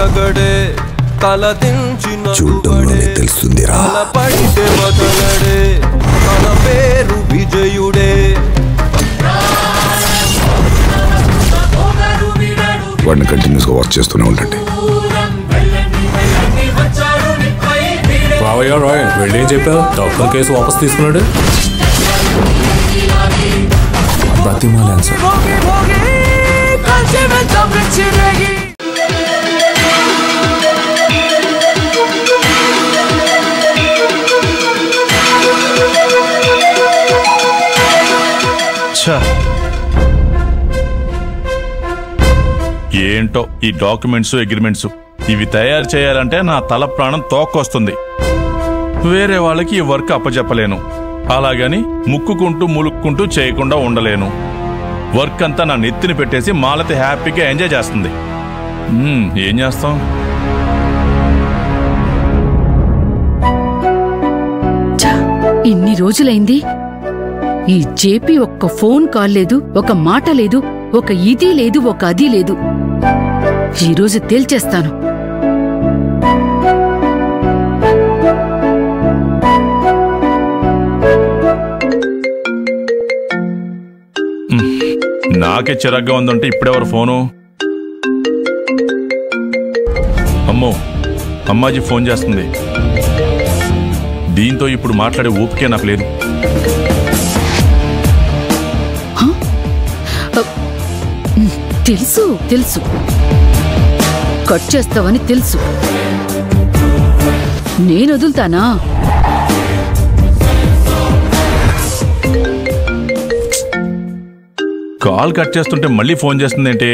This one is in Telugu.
మగడే తలదించిన చూడడంలోనే తెలుస్తుందిరా పడితే వదలడే తన పేరు విజయుడే వాడిని కంటిన్యూస్గా వాచ్ చేస్తూనే ఉండండి. వెళ్ళేం చెప్పావు? డాక్టర్ కేసు వాపస్ తీసుకున్నాడు. బతిమాలాను సార్. ఏంటో ఈ డాక్యుమెంట్స్ అగ్రిమెంట్స్ ఇవి తయారు చేయాలంటే నా తల ప్రాణం తోక్కొస్తుంది. వేరే వాళ్ళకి ఈ వర్క్ అప్పచెప్పలేను, అలాగని ముక్కుకుంటూ ములుక్కుంటూ చేయకుండా ఉండలేను. వర్క్ అంతా నా నెత్తిని పెట్టేసి మాలతి హ్యాపీగా ఎంజాయ్ చేస్తుంది. ఏం చేస్తాం? ఇన్ని రోజులైంది ఈ జేపీ ఒక్క ఫోన్ కాల్ లేదు, ఒక మాట లేదు, ఒక ఇది లేదు, ఒక అది లేదు. ఈరోజు తేల్చేస్తాను. నాకే చిరాగ్గా ఉందంటే ఇప్పుడెవరు ఫోను? అమ్మో, అమ్మాజీ ఫోన్ చేస్తుంది. దీంతో ఇప్పుడు మాట్లాడే ఊపికే నాకు లేదు. తెలుసు తెలుసు కట్ చేస్తావని తెలుసు. నేను వదులుతానా? కాల్ కట్ చేస్తుంటే మళ్ళీ ఫోన్ చేస్తుందేంటి?